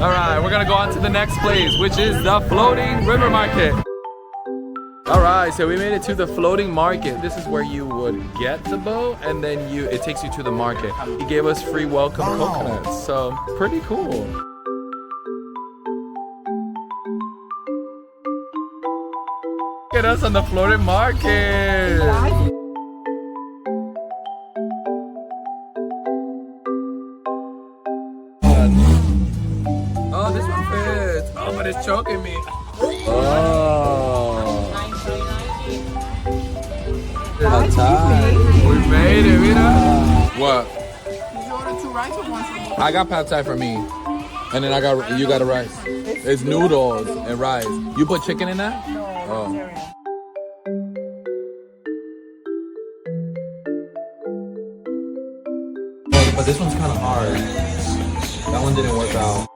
All right, we're gonna go on to the next place, which is the floating river market. All right, so we made it to the floating market. This is where you would get the boat, and then it takes you to the market. He gave us free welcome coconuts, so pretty cool. Look at us on the floating market. Oh, this one fits. Oh, but it's choking me. Oh. That's time. We made it, mira. What? Did you order 2 rice or 1 for me? I got pad thai for me. And then you got a rice. It's noodles and rice. You put chicken in that? No, Oh. But this one's kind of hard. That one didn't work out.